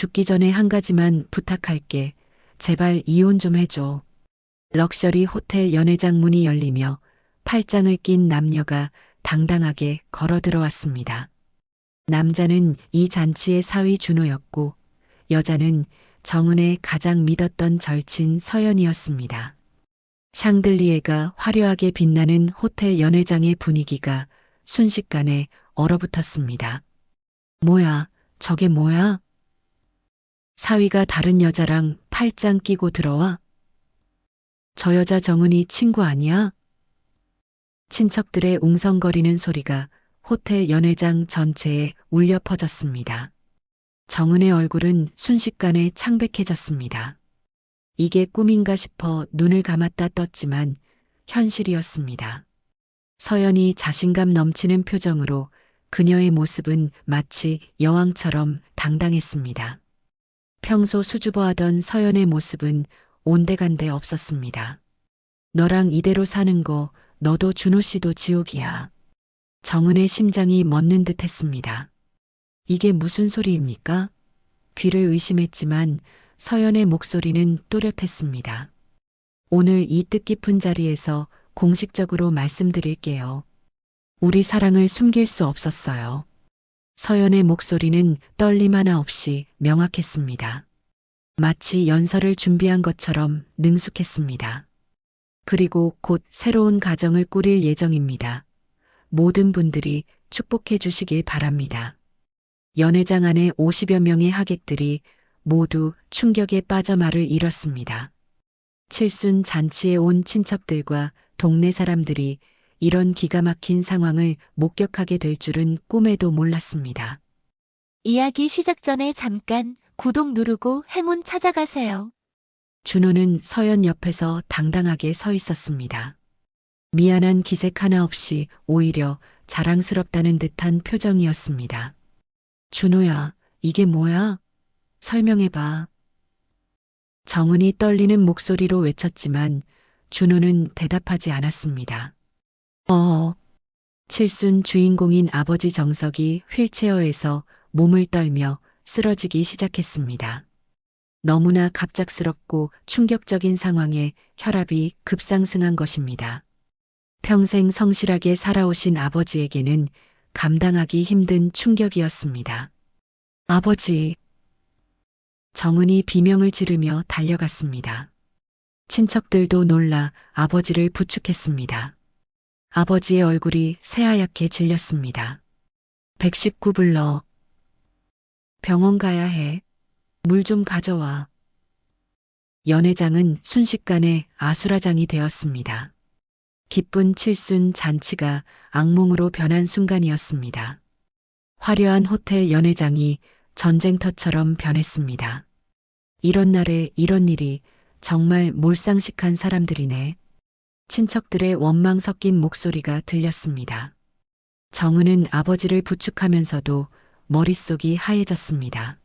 죽기 전에 한 가지만 부탁할게. 제발 이혼 좀 해줘. 럭셔리 호텔 연회장 문이 열리며 팔짱을 낀 남녀가 당당하게 걸어 들어왔습니다. 남자는 이 잔치의 사위 준호였고 여자는 정은의 가장 믿었던 절친 서연이었습니다. 샹들리에가 화려하게 빛나는 호텔 연회장의 분위기가 순식간에 얼어붙었습니다. 뭐야, 저게 뭐야? 사위가 다른 여자랑 팔짱 끼고 들어와? 저 여자 정은이 친구 아니야? 친척들의 웅성거리는 소리가 호텔 연회장 전체에 울려 퍼졌습니다. 정은의 얼굴은 순식간에 창백해졌습니다. 이게 꿈인가 싶어 눈을 감았다 떴지만 현실이었습니다. 서연이 자신감 넘치는 표정으로 그녀의 모습은 마치 여왕처럼 당당했습니다. 평소 수줍어하던 서연의 모습은 온데간데 없었습니다. 너랑 이대로 사는 거 너도 준호 씨도 지옥이야. 정은의 심장이 멎는 듯 했습니다. 이게 무슨 소리입니까? 귀를 의심했지만 서연의 목소리는 또렷했습니다. 오늘 이 뜻깊은 자리에서 공식적으로 말씀드릴게요. 우리 사랑을 숨길 수 없었어요. 서연의 목소리는 떨림 하나 없이 명확했습니다. 마치 연설을 준비한 것처럼 능숙했습니다. 그리고 곧 새로운 가정을 꾸릴 예정입니다. 모든 분들이 축복해 주시길 바랍니다. 연회장 안에 50여 명의 하객들이 모두 충격에 빠져 말을 잃었습니다. 칠순 잔치에 온 친척들과 동네 사람들이 이런 기가 막힌 상황을 목격하게 될 줄은 꿈에도 몰랐습니다. 이야기 시작 전에 잠깐 구독 누르고 행운 찾아가세요. 준호는 서연 옆에서 당당하게 서 있었습니다. 미안한 기색 하나 없이 오히려 자랑스럽다는 듯한 표정이었습니다. 준호야, 이게 뭐야? 설명해봐. 정은이 떨리는 목소리로 외쳤지만 준호는 대답하지 않았습니다. 칠순 주인공인 아버지 정석이 휠체어에서 몸을 떨며 쓰러지기 시작했습니다. 너무나 갑작스럽고 충격적인 상황에 혈압이 급상승한 것입니다. 평생 성실하게 살아오신 아버지에게는 감당하기 힘든 충격이었습니다. 아버지. 정은이 비명을 지르며 달려갔습니다. 친척들도 놀라 아버지를 부축했습니다. 아버지의 얼굴이 새하얗게 질렸습니다. 119 불러. 병원 가야 해. 물 좀 가져와. 연회장은 순식간에 아수라장이 되었습니다. 기쁜 칠순 잔치가 악몽으로 변한 순간이었습니다. 화려한 호텔 연회장이 전쟁터처럼 변했습니다. 이런 날에 이런 일이 정말 몰상식한 사람들이네. 친척들의 원망 섞인 목소리가 들렸습니다. 정은은 아버지를 부축하면서도 머릿속이 하얘졌습니다.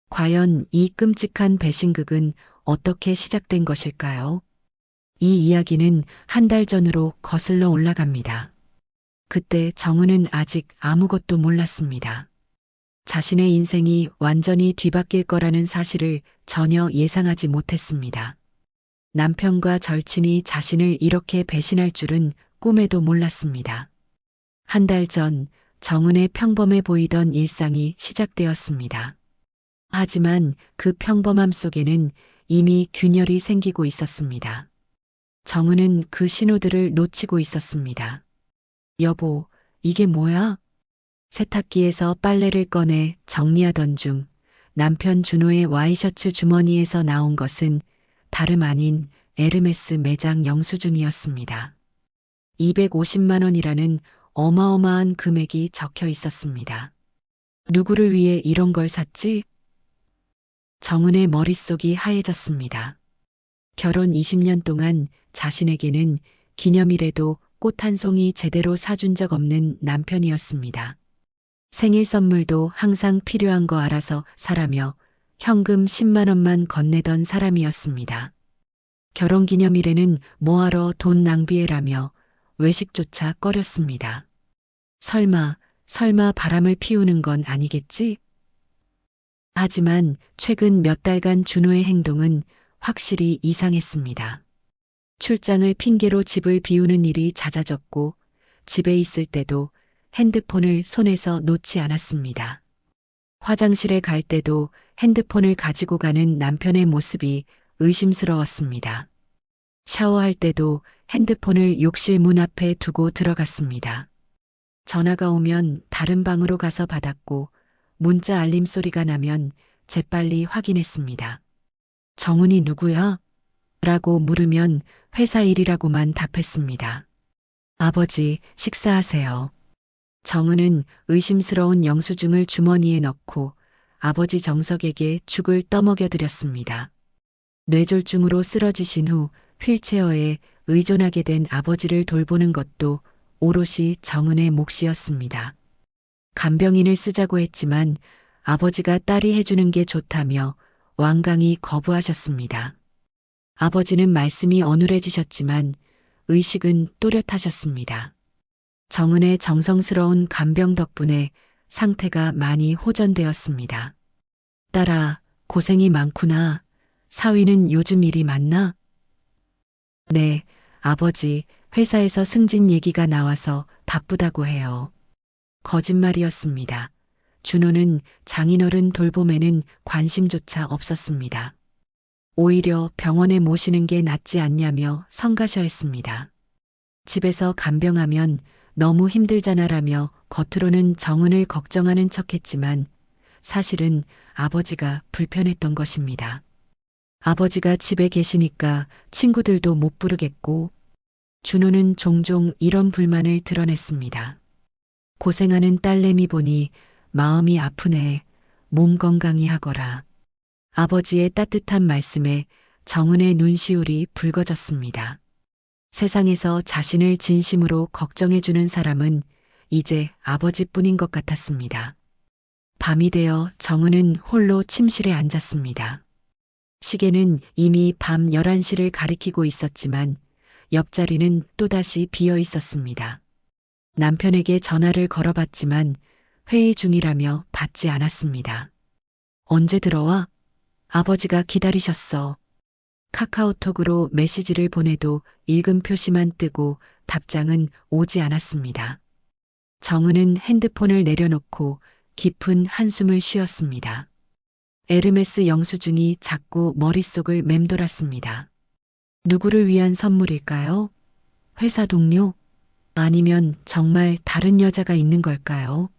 과연 이 끔찍한 배신극은 어떻게 시작된 것일까요? 이 이야기는 한 달 전으로 거슬러 올라갑니다. 그때 정은은 아직 아무것도 몰랐습니다. 자신의 인생이 완전히 뒤바뀔 거라는 사실을 전혀 예상하지 못했습니다. 남편과 절친이 자신을 이렇게 배신할 줄은 꿈에도 몰랐습니다. 한 달 전 정은의 평범해 보이던 일상이 시작되었습니다. 하지만 그 평범함 속에는 이미 균열이 생기고 있었습니다. 정은은 그 신호들을 놓치고 있었습니다. 여보, 이게 뭐야? 세탁기에서 빨래를 꺼내 정리하던 중 남편 준호의 와이셔츠 주머니에서 나온 것은 다름 아닌 에르메스 매장 영수증이었습니다. 250만 원이라는 어마어마한 금액이 적혀 있었습니다. 누구를 위해 이런 걸 샀지? 정은의 머릿속이 하얘졌습니다. 결혼 20년 동안 자신에게는 기념일에도 꽃 한 송이 제대로 사준 적 없는 남편이었습니다. 생일 선물도 항상 필요한 거 알아서 사라며 현금 10만 원만 건네던 사람이었습니다. 결혼 기념일에는 뭐하러 돈 낭비해라며 외식조차 꺼렸습니다. 설마 바람을 피우는 건 아니겠지? 하지만 최근 몇 달간 준호의 행동은 확실히 이상했습니다. 출장을 핑계로 집을 비우는 일이 잦아졌고 집에 있을 때도 핸드폰을 손에서 놓지 않았습니다. 화장실에 갈 때도 핸드폰을 가지고 가는 남편의 모습이 의심스러웠습니다. 샤워할 때도 핸드폰을 욕실 문 앞에 두고 들어갔습니다. 전화가 오면 다른 방으로 가서 받았고 문자 알림 소리가 나면 재빨리 확인했습니다. 정은이 누구야? 라고 물으면 회사 일이라고만 답했습니다. 아버지, 식사하세요. 정은은 의심스러운 영수증을 주머니에 넣고 아버지 정석에게 죽을 떠먹여 드렸습니다. 뇌졸중으로 쓰러지신 후 휠체어에 의존하게 된 아버지를 돌보는 것도 오롯이 정은의 몫이었습니다. 간병인을 쓰자고 했지만 아버지가 딸이 해주는 게 좋다며 완강히 거부하셨습니다. 아버지는 말씀이 어눌해지셨지만 의식은 또렷하셨습니다. 정은의 정성스러운 간병 덕분에 상태가 많이 호전되었습니다. 딸아, 고생이 많구나. 사위는 요즘 일이 많나? 네, 아버지, 회사에서 승진 얘기가 나와서 바쁘다고 해요. 거짓말이었습니다. 준호는 장인어른 돌봄에는 관심조차 없었습니다. 오히려 병원에 모시는 게 낫지 않냐며 성가셔했습니다. 집에서 간병하면 너무 힘들잖아라며 겉으로는 정은을 걱정하는 척했지만 사실은 아버지가 불편했던 것입니다. 아버지가 집에 계시니까 친구들도 못 부르겠고 준호는 종종 이런 불만을 드러냈습니다. 고생하는 딸내미 보니 마음이 아프네. 몸 건강히 하거라. 아버지의 따뜻한 말씀에 정은의 눈시울이 붉어졌습니다. 세상에서 자신을 진심으로 걱정해주는 사람은 이제 아버지뿐인 것 같았습니다. 밤이 되어 정은은 홀로 침실에 앉았습니다. 시계는 이미 밤 11시를 가리키고 있었지만 옆자리는 또다시 비어 있었습니다. 남편에게 전화를 걸어봤지만 회의 중이라며 받지 않았습니다. 언제 들어와? 아버지가 기다리셨어. 카카오톡으로 메시지를 보내도 읽음 표시만 뜨고 답장은 오지 않았습니다. 정은은 핸드폰을 내려놓고 깊은 한숨을 쉬었습니다. 에르메스 영수증이 자꾸 머릿속을 맴돌았습니다. 누구를 위한 선물일까요? 회사 동료? 아니면 정말 다른 여자가 있는 걸까요?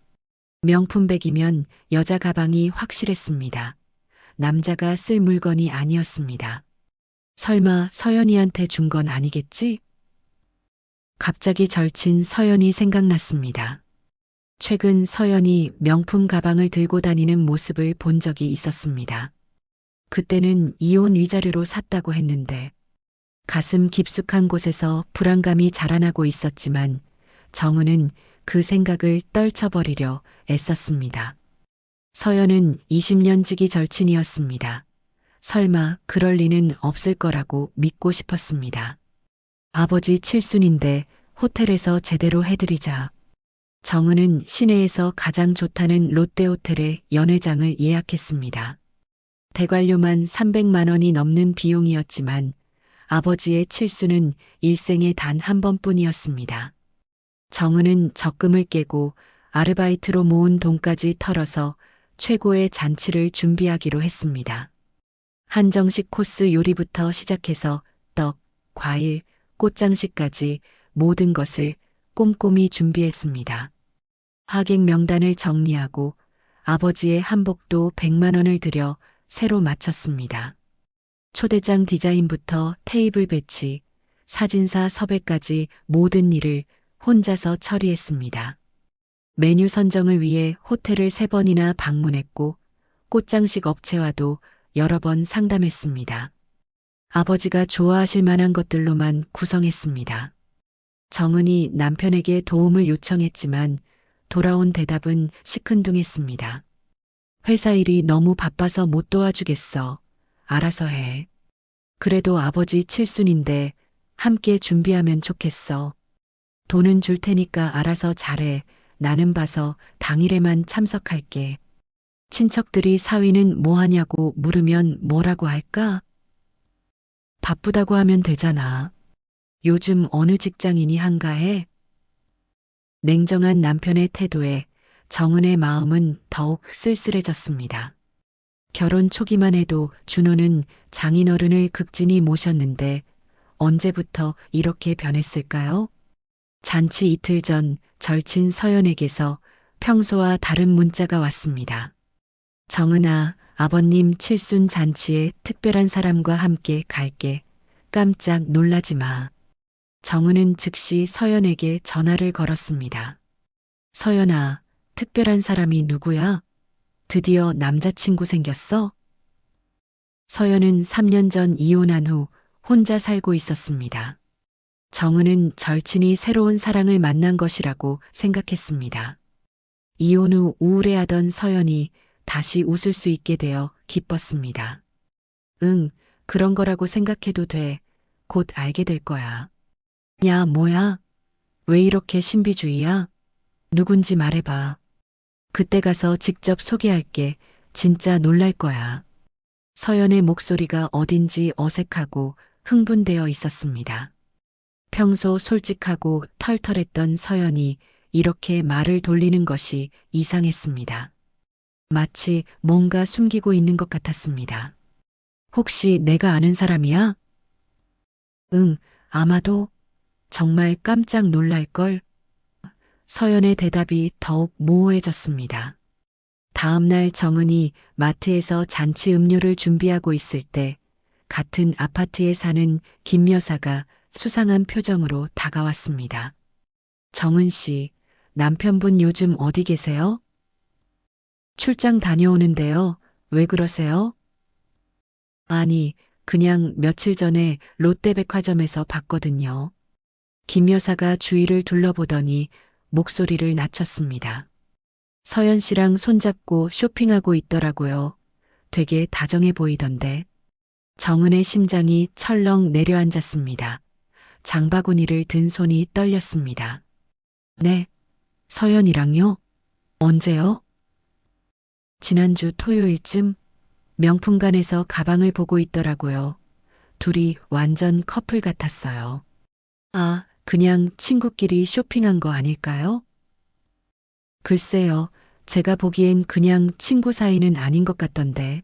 명품백이면 여자 가방이 확실했습니다. 남자가 쓸 물건이 아니었습니다. 설마 서연이한테 준 건 아니겠지? 갑자기 절친 서연이 생각났습니다. 최근 서연이 명품 가방을 들고 다니는 모습을 본 적이 있었습니다. 그때는 이혼 위자료로 샀다고 했는데 가슴 깊숙한 곳에서 불안감이 자라나고 있었지만 정은은 그 생각을 떨쳐버리려 애썼습니다. 서연은 20년 지기 절친이었습니다. 설마 그럴 리는 없을 거라고 믿고 싶었습니다. 아버지 칠순인데 호텔에서 제대로 해드리자. 정은은 시내에서 가장 좋다는 롯데호텔에 연회장을 예약했습니다. 대관료만 300만 원이 넘는 비용이었지만 아버지의 칠수는 일생에 단 한 번뿐이었습니다. 정은은 적금을 깨고 아르바이트로 모은 돈까지 털어서 최고의 잔치를 준비하기로 했습니다. 한정식 코스 요리부터 시작해서 떡, 과일, 꽃장식까지 모든 것을 꼼꼼히 준비했습니다. 하객 명단을 정리하고 아버지의 한복도 100만 원을 들여 새로 맞췄습니다. 초대장 디자인부터 테이블 배치, 사진사 섭외까지 모든 일을 혼자서 처리했습니다. 메뉴 선정을 위해 호텔을 3번이나 방문했고 꽃장식 업체와도 여러 번 상담했습니다. 아버지가 좋아하실 만한 것들로만 구성했습니다. 정은이 남편에게 도움을 요청했지만 돌아온 대답은 시큰둥했습니다. 회사 일이 너무 바빠서 못 도와주겠어. 알아서 해. 그래도 아버지 칠순인데 함께 준비하면 좋겠어. 돈은 줄 테니까 알아서 잘해. 나는 봐서 당일에만 참석할게. 친척들이 사위는 뭐 하냐고 물으면 뭐라고 할까? 바쁘다고 하면 되잖아. 요즘 어느 직장인이 한가해? 냉정한 남편의 태도에 정은의 마음은 더욱 쓸쓸해졌습니다. 결혼 초기만 해도 준호는 장인어른을 극진히 모셨는데 언제부터 이렇게 변했을까요? 잔치 이틀 전 절친 서연에게서 평소와 다른 문자가 왔습니다. 정은아, 아버님 칠순 잔치에 특별한 사람과 함께 갈게. 깜짝 놀라지 마. 정은은 즉시 서연에게 전화를 걸었습니다. 서연아, 특별한 사람이 누구야? 드디어 남자친구 생겼어? 서연은 3년 전 이혼한 후 혼자 살고 있었습니다. 정은은 절친이 새로운 사랑을 만난 것이라고 생각했습니다. 이혼 후 우울해하던 서연이 다시 웃을 수 있게 되어 기뻤습니다. 응, 그런 거라고 생각해도 돼. 곧 알게 될 거야. 야, 뭐야? 왜 이렇게 신비주의야? 누군지 말해봐. 그때 가서 직접 소개할게. 진짜 놀랄 거야. 서연의 목소리가 어딘지 어색하고 흥분되어 있었습니다. 평소 솔직하고 털털했던 서연이 이렇게 말을 돌리는 것이 이상했습니다. 마치 뭔가 숨기고 있는 것 같았습니다. 혹시 내가 아는 사람이야? 응, 아마도. 정말 깜짝 놀랄걸. 서연의 대답이 더욱 모호해졌습니다. 다음 날 정은이 마트에서 잔치 음료를 준비하고 있을 때 같은 아파트에 사는 김 여사가 수상한 표정으로 다가왔습니다. 정은 씨, 남편분 요즘 어디 계세요? 출장 다녀오는데요. 왜 그러세요? 아니, 그냥 며칠 전에 롯데백화점에서 봤거든요. 김 여사가 주위를 둘러보더니 목소리를 낮췄습니다. 서연 씨랑 손잡고 쇼핑하고 있더라고요. 되게 다정해 보이던데. 정은의 심장이 철렁 내려앉았습니다. 장바구니를 든 손이 떨렸습니다. 네, 서연이랑요? 언제요? 지난주 토요일쯤 명품관에서 가방을 보고 있더라고요. 둘이 완전 커플 같았어요. 아, 그냥 친구끼리 쇼핑한 거 아닐까요? 글쎄요, 제가 보기엔 그냥 친구 사이는 아닌 것 같던데.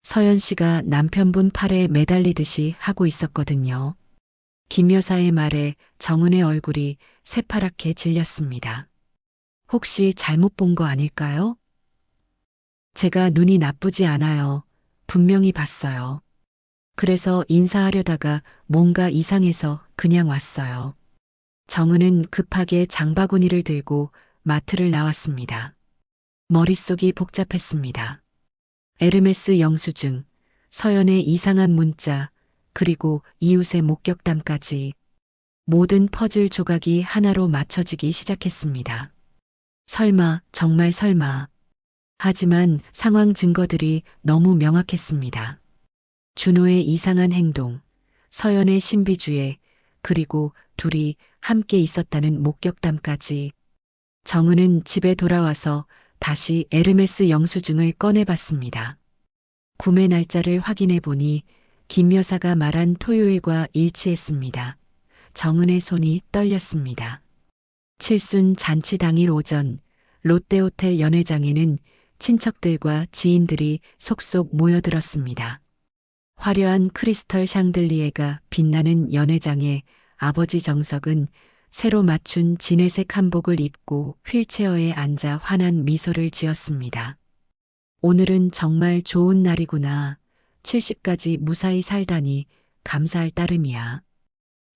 서연 씨가 남편분 팔에 매달리듯이 하고 있었거든요. 김 여사의 말에 정은의 얼굴이 새파랗게 질렸습니다. 혹시 잘못 본 거 아닐까요? 제가 눈이 나쁘지 않아요. 분명히 봤어요. 그래서 인사하려다가 뭔가 이상해서 그냥 왔어요. 정은은 급하게 장바구니를 들고 마트를 나왔습니다. 머릿속이 복잡했습니다. 에르메스 영수증, 서연의 이상한 문자, 그리고 이웃의 목격담까지 모든 퍼즐 조각이 하나로 맞춰지기 시작했습니다. 설마, 정말 설마. 하지만 상황 증거들이 너무 명확했습니다. 준호의 이상한 행동, 서연의 신비주의, 그리고 둘이 함께 있었다는 목격담까지. 정은은 집에 돌아와서 다시 에르메스 영수증을 꺼내봤습니다. 구매 날짜를 확인해 보니 김 여사가 말한 토요일과 일치했습니다. 정은의 손이 떨렸습니다. 칠순 잔치 당일 오전 롯데호텔 연회장에는 친척들과 지인들이 속속 모여들었습니다. 화려한 크리스털 샹들리에가 빛나는 연회장에 아버지 정석은 새로 맞춘 진회색 한복을 입고 휠체어에 앉아 환한 미소를 지었습니다. 오늘은 정말 좋은 날이구나. 70까지 무사히 살다니 감사할 따름이야.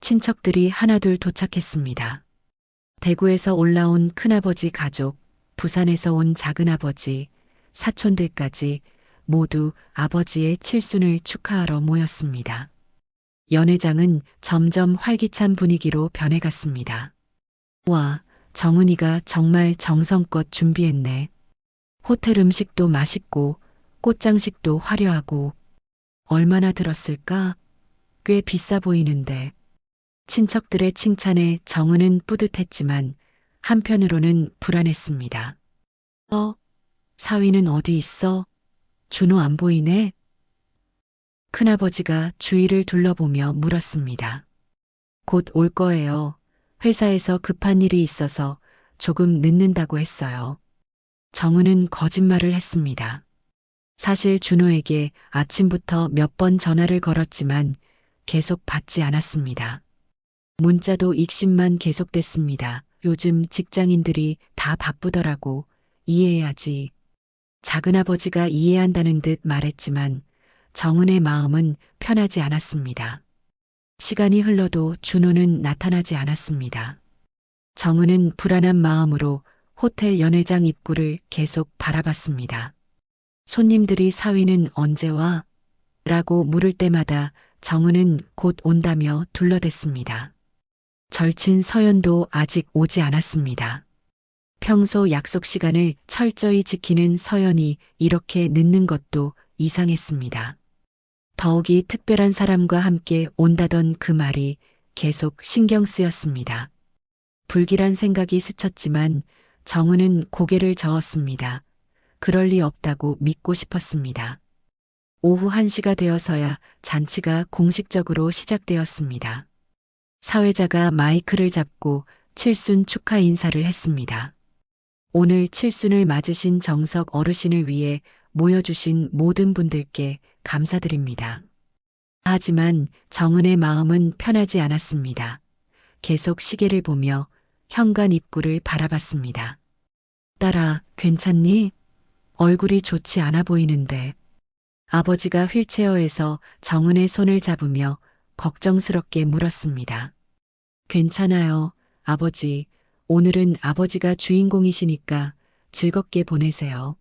친척들이 하나둘 도착했습니다. 대구에서 올라온 큰아버지 가족, 부산에서 온 작은아버지, 사촌들까지 모두 아버지의 칠순을 축하하러 모였습니다. 연회장은 점점 활기찬 분위기로 변해갔습니다. 와, 정은이가 정말 정성껏 준비했네. 호텔 음식도 맛있고 꽃장식도 화려하고 얼마나 들었을까? 꽤 비싸 보이는데. 친척들의 칭찬에 정은은 뿌듯했지만 한편으로는 불안했습니다. 사위는 어디 있어? 준호 안 보이네? 큰아버지가 주위를 둘러보며 물었습니다. 곧 올 거예요. 회사에서 급한 일이 있어서 조금 늦는다고 했어요. 정은은 거짓말을 했습니다. 사실 준호에게 아침부터 몇 번 전화를 걸었지만 계속 받지 않았습니다. 문자도 익십만 계속됐습니다. 요즘 직장인들이 다 바쁘더라고. 이해해야지. 작은아버지가 이해한다는 듯 말했지만 정은의 마음은 편하지 않았습니다. 시간이 흘러도 준호는 나타나지 않았습니다. 정은은 불안한 마음으로 호텔 연회장 입구를 계속 바라봤습니다. 손님들이 사위는 언제 와? 라고 물을 때마다 정은은 곧 온다며 둘러댔습니다. 절친 서연도 아직 오지 않았습니다. 평소 약속 시간을 철저히 지키는 서연이 이렇게 늦는 것도 이상했습니다. 더욱이 특별한 사람과 함께 온다던 그 말이 계속 신경 쓰였습니다. 불길한 생각이 스쳤지만 정은은 고개를 저었습니다. 그럴 리 없다고 믿고 싶었습니다. 오후 1시가 되어서야 잔치가 공식적으로 시작되었습니다. 사회자가 마이크를 잡고 칠순 축하 인사를 했습니다. 오늘 칠순을 맞으신 정석 어르신을 위해 모여주신 모든 분들께 감사드립니다. 하지만 정은의 마음은 편하지 않았습니다. 계속 시계를 보며 현관 입구를 바라봤습니다. 딸아, 괜찮니? 얼굴이 좋지 않아 보이는데. 아버지가 휠체어에서 정은의 손을 잡으며 걱정스럽게 물었습니다. 괜찮아요, 아버지. 오늘은 아버지가 주인공이시니까 즐겁게 보내세요.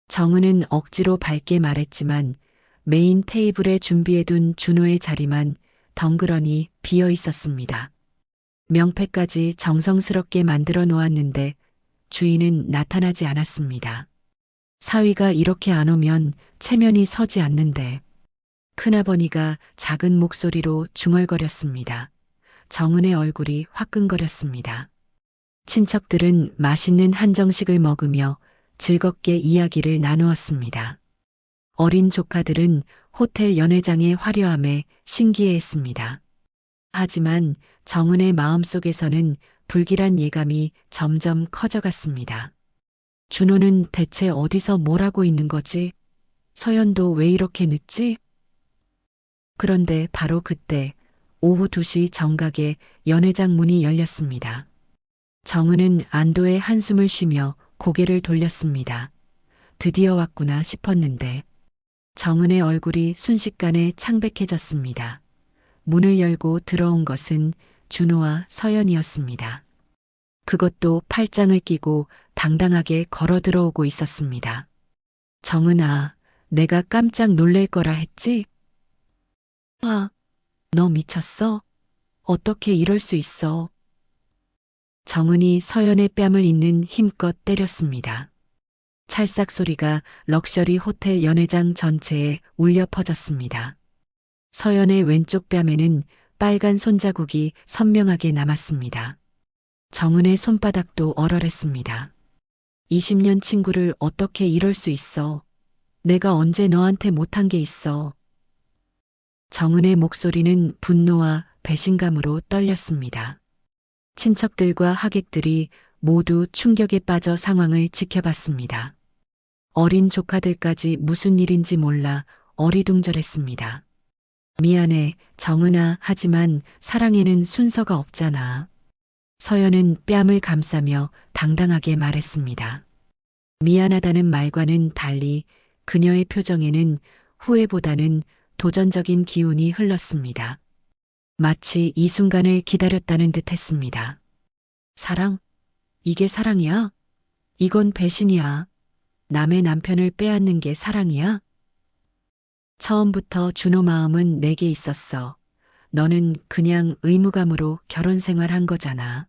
정은은 억지로 밝게 말했지만 메인 테이블에 준비해둔 준호의 자리만 덩그러니 비어 있었습니다. 명패까지 정성스럽게 만들어 놓았는데 주인은 나타나지 않았습니다. 사위가 이렇게 안 오면 체면이 서지 않는데. 큰아버니가 작은 목소리로 중얼거렸습니다. 정은의 얼굴이 화끈거렸습니다. 친척들은 맛있는 한정식을 먹으며 즐겁게 이야기를 나누었습니다. 어린 조카들은 호텔 연회장의 화려함에 신기해했습니다. 하지만 정은의 마음속에서는 불길한 예감이 점점 커져갔습니다. 준호는 대체 어디서 뭘 하고 있는 거지? 서연도 왜 이렇게 늦지? 그런데 바로 그때 오후 2시 정각에 연회장 문이 열렸습니다. 정은은 안도의 한숨을 쉬며 고개를 돌렸습니다. 드디어 왔구나 싶었는데 정은의 얼굴이 순식간에 창백해졌습니다. 문을 열고 들어온 것은 준호와 서연이었습니다. 그것도 팔짱을 끼고 당당하게 걸어 들어오고 있었습니다. 정은아, 내가 깜짝 놀랄 거라 했지? 아, 너 미쳤어? 어떻게 이럴 수 있어? 정은이 서연의 뺨을 잇는 힘껏 때렸습니다. 찰싹 소리가 럭셔리 호텔 연회장 전체에 울려 퍼졌습니다. 서연의 왼쪽 뺨에는 빨간 손자국이 선명하게 남았습니다. 정은의 손바닥도 얼얼했습니다. 20년 친구를 어떻게 이럴 수 있어? 내가 언제 너한테 못한 게 있어? 정은의 목소리는 분노와 배신감으로 떨렸습니다. 친척들과 하객들이 모두 충격에 빠져 상황을 지켜봤습니다. 어린 조카들까지 무슨 일인지 몰라 어리둥절했습니다. 미안해, 정은아. 하지만 사랑에는 순서가 없잖아. 서연은 뺨을 감싸며 당당하게 말했습니다. 미안하다는 말과는 달리 그녀의 표정에는 후회보다는 도전적인 기운이 흘렀습니다. 마치 이 순간을 기다렸다는 듯 했습니다. 사랑? 이게 사랑이야? 이건 배신이야. 남의 남편을 빼앗는 게 사랑이야? 처음부터 준호 마음은 내게 있었어. 너는 그냥 의무감으로 결혼 생활한 거잖아.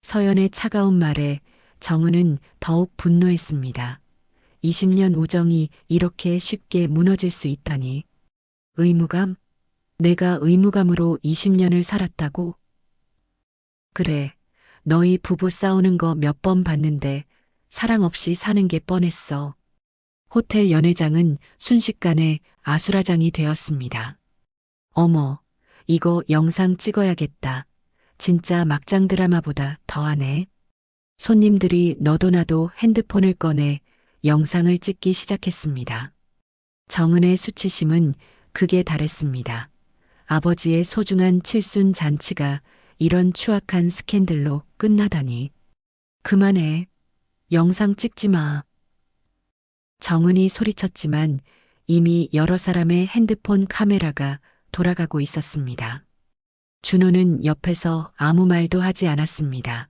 서연의 차가운 말에 정은은 더욱 분노했습니다. 20년 우정이 이렇게 쉽게 무너질 수 있다니. 의무감? 내가 의무감으로 20년을 살았다고? 그래, 너희 부부 싸우는 거 몇 번 봤는데 사랑 없이 사는 게 뻔했어. 호텔 연회장은 순식간에 아수라장이 되었습니다. 어머, 이거 영상 찍어야겠다. 진짜 막장 드라마보다 더하네. 손님들이 너도 나도 핸드폰을 꺼내 영상을 찍기 시작했습니다. 정은의 수치심은 극에 달했습니다. 아버지의 소중한 칠순 잔치가 이런 추악한 스캔들로 끝나다니. 그만해. 영상 찍지 마. 정은이 소리쳤지만 이미 여러 사람의 핸드폰 카메라가 돌아가고 있었습니다. 준호는 옆에서 아무 말도 하지 않았습니다.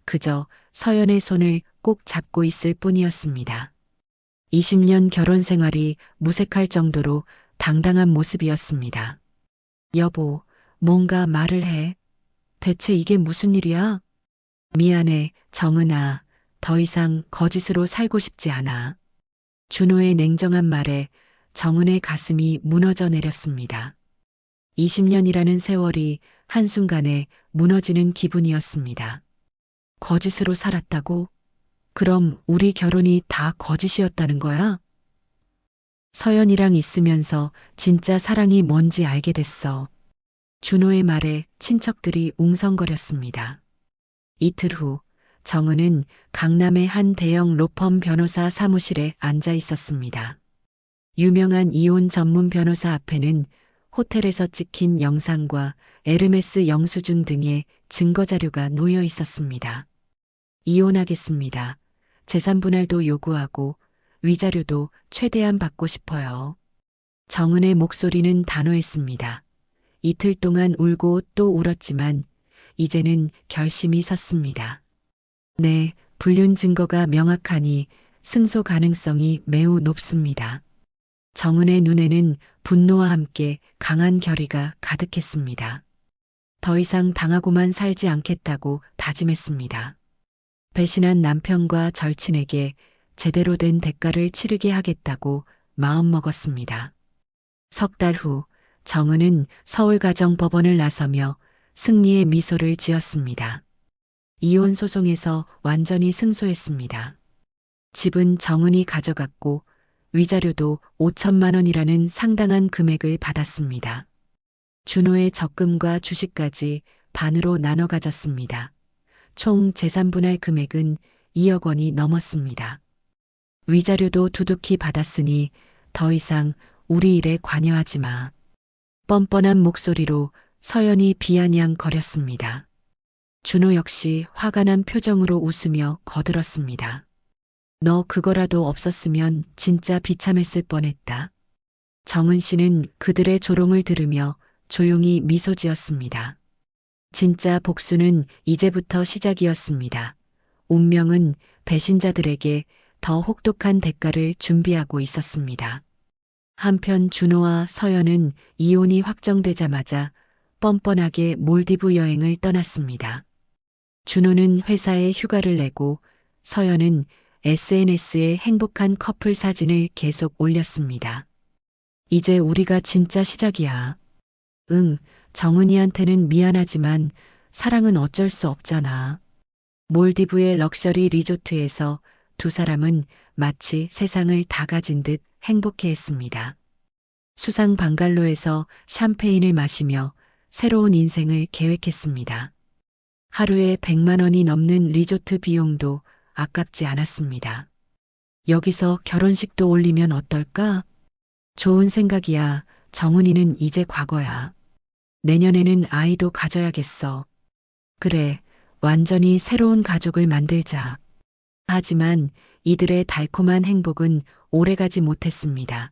그저 서연의 손을 꼭 잡고 있을 뿐이었습니다. 20년 결혼 생활이 무색할 정도로 당당한 모습이었습니다. 여보, 뭔가 말을 해. 대체 이게 무슨 일이야? 미안해, 정은아. 더 이상 거짓으로 살고 싶지 않아. 준호의 냉정한 말에 정은의 가슴이 무너져 내렸습니다. 20년이라는 세월이 한순간에 무너지는 기분이었습니다. 거짓으로 살았다고? 그럼 우리 결혼이 다 거짓이었다는 거야? 서연이랑 있으면서 진짜 사랑이 뭔지 알게 됐어. 준호의 말에 친척들이 웅성거렸습니다. 이틀 후 정은은 강남의 한 대형 로펌 변호사 사무실에 앉아 있었습니다. 유명한 이혼 전문 변호사 앞에는 호텔에서 찍힌 영상과 에르메스 영수증 등의 증거 자료가 놓여 있었습니다. 이혼하겠습니다. 재산 분할도 요구하고 위자료도 최대한 받고 싶어요. 정은의 목소리는 단호했습니다. 이틀 동안 울고 또 울었지만 이제는 결심이 섰습니다. 네, 불륜 증거가 명확하니 승소 가능성이 매우 높습니다. 정은의 눈에는 분노와 함께 강한 결의가 가득했습니다. 더 이상 당하고만 살지 않겠다고 다짐했습니다. 배신한 남편과 절친에게 제대로 된 대가를 치르게 하겠다고 마음먹었습니다. 석 달 후 정은은 서울가정법원을 나서며 승리의 미소를 지었습니다. 이혼 소송에서 완전히 승소했습니다. 집은 정은이 가져갔고 위자료도 5천만 원이라는 상당한 금액을 받았습니다. 준호의 적금과 주식까지 반으로 나눠 가졌습니다. 총 재산 분할 금액은 2억 원이 넘었습니다. 위자료도 두둑히 받았으니 더 이상 우리 일에 관여하지 마. 뻔뻔한 목소리로 서연이 비아냥거렸습니다. 준호 역시 화가 난 표정으로 웃으며 거들었습니다. 너 그거라도 없었으면 진짜 비참했을 뻔했다. 정은 씨는 그들의 조롱을 들으며 조용히 미소 지었습니다. 진짜 복수는 이제부터 시작이었습니다. 운명은 배신자들에게 더 혹독한 대가를 준비하고 있었습니다. 한편 준호와 서연은 이혼이 확정되자마자 뻔뻔하게 몰디브 여행을 떠났습니다. 준호는 회사에 휴가를 내고 서연은 SNS에 행복한 커플 사진을 계속 올렸습니다. 이제 우리가 진짜 시작이야. 응, 정은이한테는 미안하지만 사랑은 어쩔 수 없잖아. 몰디브의 럭셔리 리조트에서 두 사람은 마치 세상을 다 가진 듯 행복해했습니다. 수상 방갈로에서 샴페인을 마시며 새로운 인생을 계획했습니다. 하루에 100만 원이 넘는 리조트 비용도 아깝지 않았습니다. 여기서 결혼식도 올리면 어떨까? 좋은 생각이야. 정은이는 이제 과거야. 내년에는 아이도 가져야겠어. 그래, 완전히 새로운 가족을 만들자. 하지만 이들의 달콤한 행복은 오래가지 못했습니다.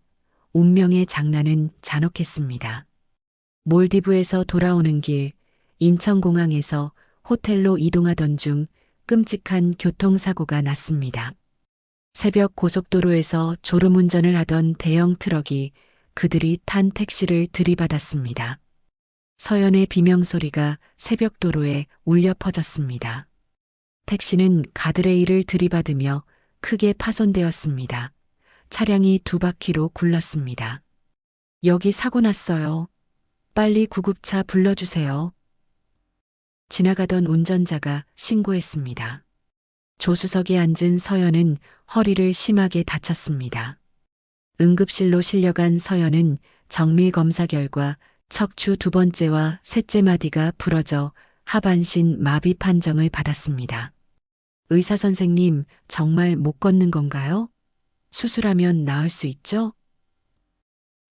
운명의 장난은 잔혹했습니다. 몰디브에서 돌아오는 길, 인천공항에서 호텔로 이동하던 중 끔찍한 교통사고가 났습니다. 새벽 고속도로에서 졸음운전을 하던 대형 트럭이 그들이 탄 택시를 들이받았습니다. 서연의 비명소리가 새벽 도로에 울려 퍼졌습니다. 택시는 가드레일을 들이받으며 크게 파손되었습니다. 차량이 두 바퀴로 굴렀습니다. 여기 사고 났어요. 빨리 구급차 불러주세요. 지나가던 운전자가 신고했습니다. 조수석에 앉은 서연은 허리를 심하게 다쳤습니다. 응급실로 실려간 서연은 정밀 검사 결과 척추 두 번째와 셋째 마디가 부러져 하반신 마비 판정을 받았습니다. 의사 선생님, 정말 못 걷는 건가요? 수술하면 나을 수 있죠?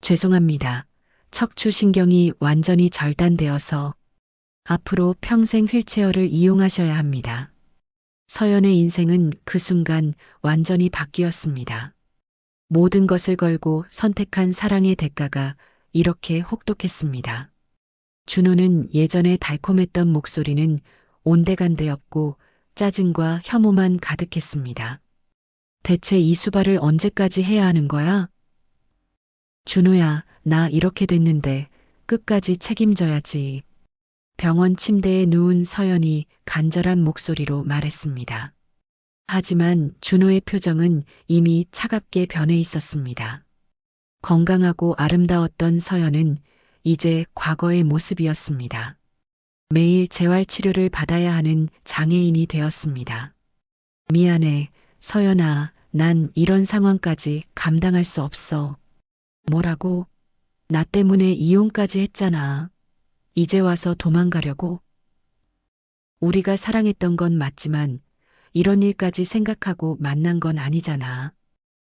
죄송합니다. 척추 신경이 완전히 절단되어서 앞으로 평생 휠체어를 이용하셔야 합니다. 서연의 인생은 그 순간 완전히 바뀌었습니다. 모든 것을 걸고 선택한 사랑의 대가가 이렇게 혹독했습니다. 준호는 예전에 달콤했던 목소리는 온데간데 없고 짜증과 혐오만 가득했습니다. 대체 이 수발을 언제까지 해야 하는 거야? 준호야, 나 이렇게 됐는데 끝까지 책임져야지. 병원 침대에 누운 서연이 간절한 목소리로 말했습니다. 하지만 준호의 표정은 이미 차갑게 변해 있었습니다. 건강하고 아름다웠던 서연은 이제 과거의 모습이었습니다. 매일 재활치료를 받아야 하는 장애인이 되었습니다. 미안해, 서연아, 난 이런 상황까지 감당할 수 없어. 뭐라고? 나 때문에 이혼까지 했잖아. 이제 와서 도망가려고? 우리가 사랑했던 건 맞지만 이런 일까지 생각하고 만난 건 아니잖아.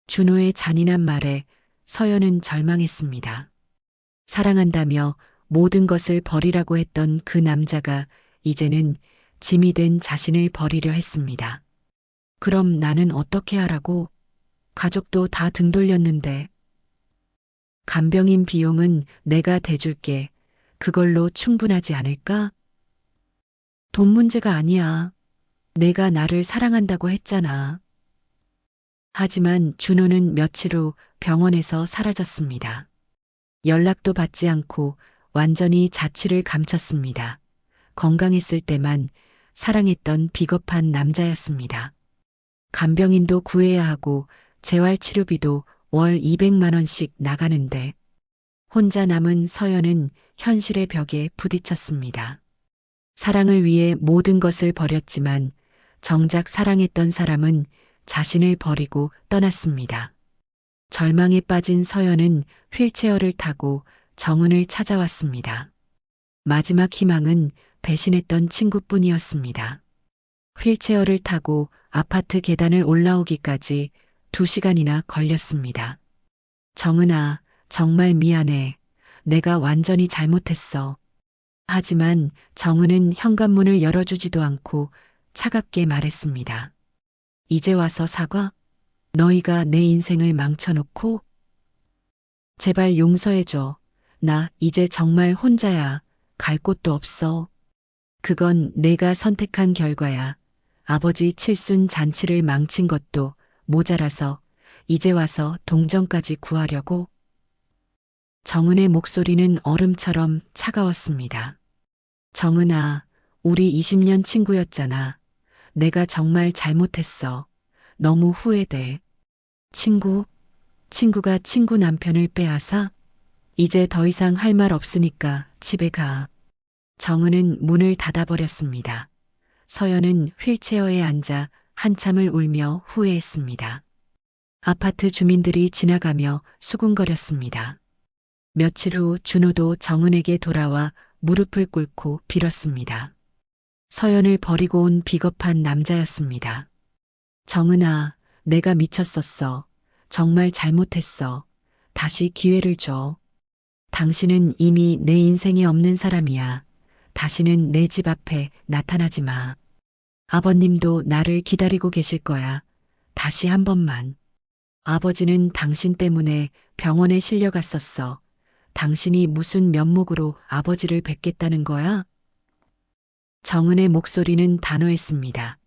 준호의 잔인한 말에 서연은 절망했습니다. 사랑한다며 모든 것을 버리라고 했던 그 남자가 이제는 짐이 된 자신을 버리려 했습니다. 그럼 나는 어떻게 하라고? 가족도 다 등 돌렸는데. 간병인 비용은 내가 대줄게. 그걸로 충분하지 않을까? 돈 문제가 아니야. 내가 나를 사랑한다고 했잖아. 하지만 준호는 며칠 후 병원에서 사라졌습니다. 연락도 받지 않고 완전히 자취를 감췄습니다. 건강했을 때만 사랑했던 비겁한 남자였습니다. 간병인도 구해야 하고 재활치료비도 월 200만 원씩 나가는데 혼자 남은 서연은 현실의 벽에 부딪혔습니다. 사랑을 위해 모든 것을 버렸지만 정작 사랑했던 사람은 자신을 버리고 떠났습니다. 절망에 빠진 서연은 휠체어를 타고 정은을 찾아왔습니다. 마지막 희망은 배신했던 친구뿐이었습니다. 휠체어를 타고 아파트 계단을 올라오기까지 2시간이나 걸렸습니다. 정은아, 정말 미안해. 내가 완전히 잘못했어. 하지만 정은은 현관문을 열어주지도 않고 차갑게 말했습니다. 이제 와서 사과? 너희가 내 인생을 망쳐놓고? 제발 용서해줘. 나 이제 정말 혼자야. 갈 곳도 없어. 그건 내가 선택한 결과야. 아버지 칠순 잔치를 망친 것도 모자라서 이제 와서 동정까지 구하려고. 정은의 목소리는 얼음처럼 차가웠습니다. 정은아, 우리 20년 친구였잖아. 내가 정말 잘못했어. 너무 후회돼. 친구가 친구 남편을 빼앗아? 이제 더 이상 할 말 없으니까 집에 가. 정은은 문을 닫아버렸습니다. 서연은 휠체어에 앉아 한참을 울며 후회했습니다. 아파트 주민들이 지나가며 수군거렸습니다. 며칠 후 준호도 정은에게 돌아와 무릎을 꿇고 빌었습니다. 서연을 버리고 온 비겁한 남자였습니다. 정은아, 내가 미쳤었어. 정말 잘못했어. 다시 기회를 줘. 당신은 이미 내 인생에 없는 사람이야. 다시는 내 집 앞에 나타나지 마. 아버님도 나를 기다리고 계실 거야. 다시 한 번만. 아버지는 당신 때문에 병원에 실려갔었어. 당신이 무슨 면목으로 아버지를 뵙겠다는 거야? 정은의 목소리는 단호했습니다.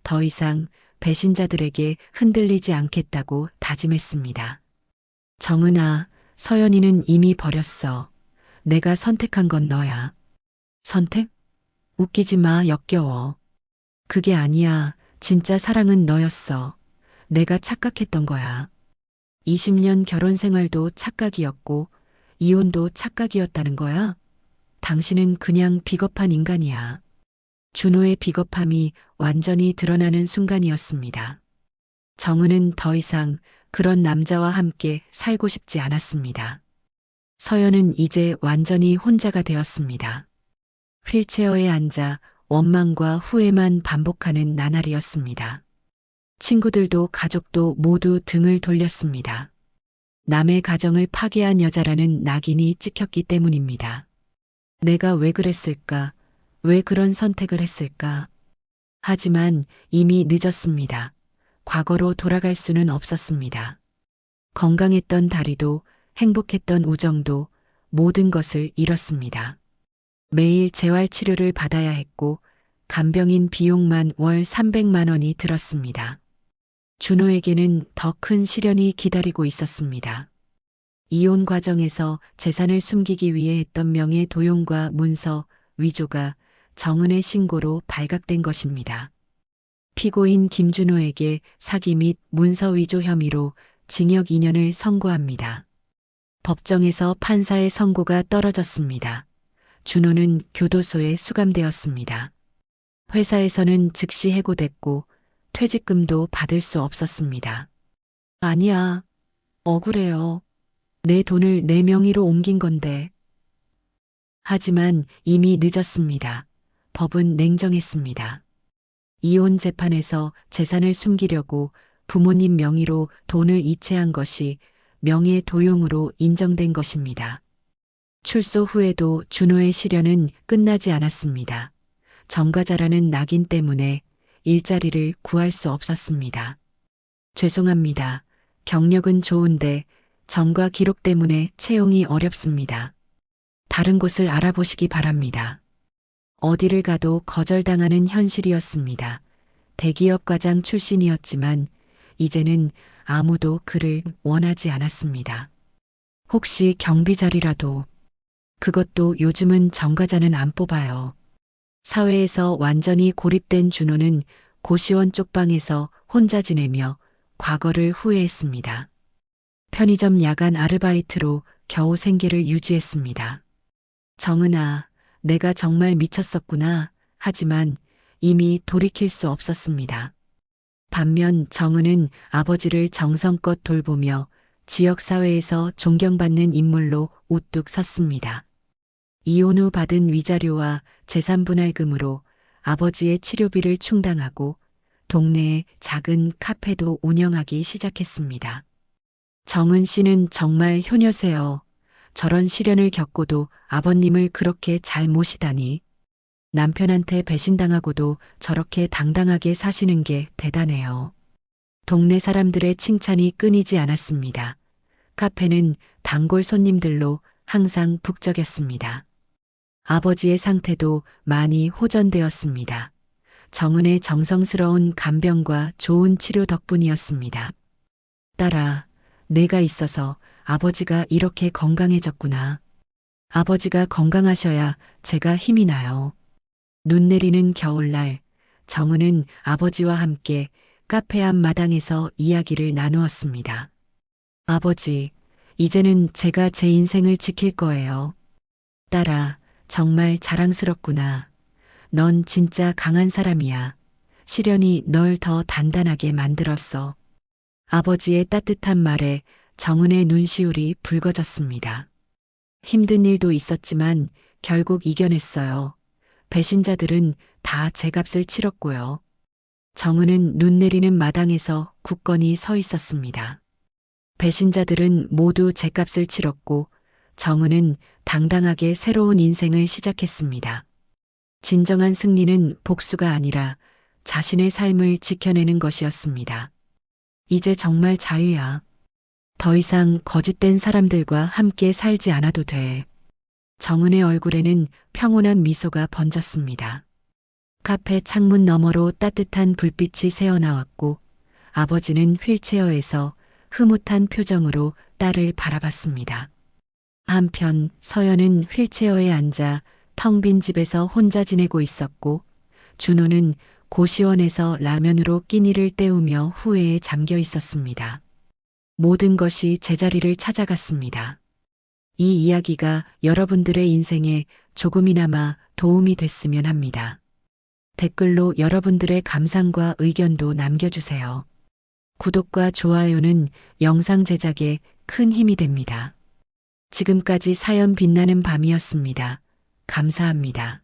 더 이상 배신자들에게 흔들리지 않겠다고 다짐했습니다. 정은아, 서연이는 이미 버렸어. 내가 선택한 건 너야. 선택? 웃기지 마, 역겨워. 그게 아니야. 진짜 사랑은 너였어. 내가 착각했던 거야. 20년 결혼 생활도 착각이었고 이혼도 착각이었다는 거야? 당신은 그냥 비겁한 인간이야. 준호의 비겁함이 완전히 드러나는 순간이었습니다. 정은은 더 이상 그런 남자와 함께 살고 싶지 않았습니다. 서연은 이제 완전히 혼자가 되었습니다. 휠체어에 앉아 원망과 후회만 반복하는 나날이었습니다. 친구들도 가족도 모두 등을 돌렸습니다. 남의 가정을 파괴한 여자라는 낙인이 찍혔기 때문입니다. 내가 왜 그랬을까? 왜 그런 선택을 했을까? 하지만 이미 늦었습니다. 과거로 돌아갈 수는 없었습니다. 건강했던 다리도 행복했던 우정도 모든 것을 잃었습니다. 매일 재활치료를 받아야 했고 간병인 비용만 월 300만 원이 들었습니다. 준호에게는 더 큰 시련이 기다리고 있었습니다. 이혼 과정에서 재산을 숨기기 위해 했던 명예 도용과 문서, 위조가 정은의 신고로 발각된 것입니다. 피고인 김준호에게 사기 및 문서 위조 혐의로 징역 2년을 선고합니다. 법정에서 판사의 선고가 떨어졌습니다. 준호는 교도소에 수감되었습니다. 회사에서는 즉시 해고됐고 퇴직금도 받을 수 없었습니다. 아니야. 억울해요. 내 돈을 내 명의로 옮긴 건데. 하지만 이미 늦었습니다. 법은 냉정했습니다. 이혼 재판에서 재산을 숨기려고 부모님 명의로 돈을 이체한 것이 명예 도용으로 인정된 것입니다. 출소 후에도 준호의 시련은 끝나지 않았습니다. 전과자라는 낙인 때문에 일자리를 구할 수 없었습니다. 죄송합니다. 경력은 좋은데 전과 기록 때문에 채용이 어렵습니다. 다른 곳을 알아보시기 바랍니다. 어디를 가도 거절당하는 현실이었습니다. 대기업 과장 출신이었지만 이제는 아무도 그를 원하지 않았습니다. 혹시 경비 자리라도. 그것도 요즘은 전과자는 안 뽑아요. 사회에서 완전히 고립된 준호는 고시원 쪽방에서 혼자 지내며 과거를 후회했습니다. 편의점 야간 아르바이트로 겨우 생계를 유지했습니다. 정은아, 내가 정말 미쳤었구나. 하지만 이미 돌이킬 수 없었습니다. 반면 정은은 아버지를 정성껏 돌보며 지역사회에서 존경받는 인물로 우뚝 섰습니다. 이혼 후 받은 위자료와 재산분할금으로 아버지의 치료비를 충당하고 동네에 작은 카페도 운영하기 시작했습니다. 정은 씨는 정말 효녀세요. 저런 시련을 겪고도 아버님을 그렇게 잘 모시다니. 남편한테 배신당하고도 저렇게 당당하게 사시는 게 대단해요. 동네 사람들의 칭찬이 끊이지 않았습니다. 카페는 단골 손님들로 항상 북적였습니다. 아버지의 상태도 많이 호전되었습니다. 정은의 정성스러운 간병과 좋은 치료 덕분이었습니다. 딸아, 내가 있어서 아버지가 이렇게 건강해졌구나. 아버지가 건강하셔야 제가 힘이 나요. 눈 내리는 겨울날, 정은은 아버지와 함께 카페 앞 마당에서 이야기를 나누었습니다. 아버지, 이제는 제가 제 인생을 지킬 거예요. 딸아, 정말 자랑스럽구나. 넌 진짜 강한 사람이야. 시련이 널 더 단단하게 만들었어. 아버지의 따뜻한 말에 정은의 눈시울이 붉어졌습니다. 힘든 일도 있었지만 결국 이겨냈어요. 배신자들은 다 제 값을 치렀고요. 정은은 눈 내리는 마당에서 굳건히 서 있었습니다. 배신자들은 모두 제 값을 치렀고 정은은 당당하게 새로운 인생을 시작했습니다. 진정한 승리는 복수가 아니라 자신의 삶을 지켜내는 것이었습니다. 이제 정말 자유야. 더 이상 거짓된 사람들과 함께 살지 않아도 돼. 정은의 얼굴에는 평온한 미소가 번졌습니다. 카페 창문 너머로 따뜻한 불빛이 새어나왔고 아버지는 휠체어에서 흐뭇한 표정으로 딸을 바라봤습니다. 한편 서연은 휠체어에 앉아 텅 빈 집에서 혼자 지내고 있었고 준호는 고시원에서 라면으로 끼니를 때우며 후회에 잠겨 있었습니다. 모든 것이 제자리를 찾아갔습니다. 이 이야기가 여러분들의 인생에 조금이나마 도움이 됐으면 합니다. 댓글로 여러분들의 감상과 의견도 남겨주세요. 구독과 좋아요는 영상 제작에 큰 힘이 됩니다. 지금까지 사연 빛나는 밤이었습니다. 감사합니다.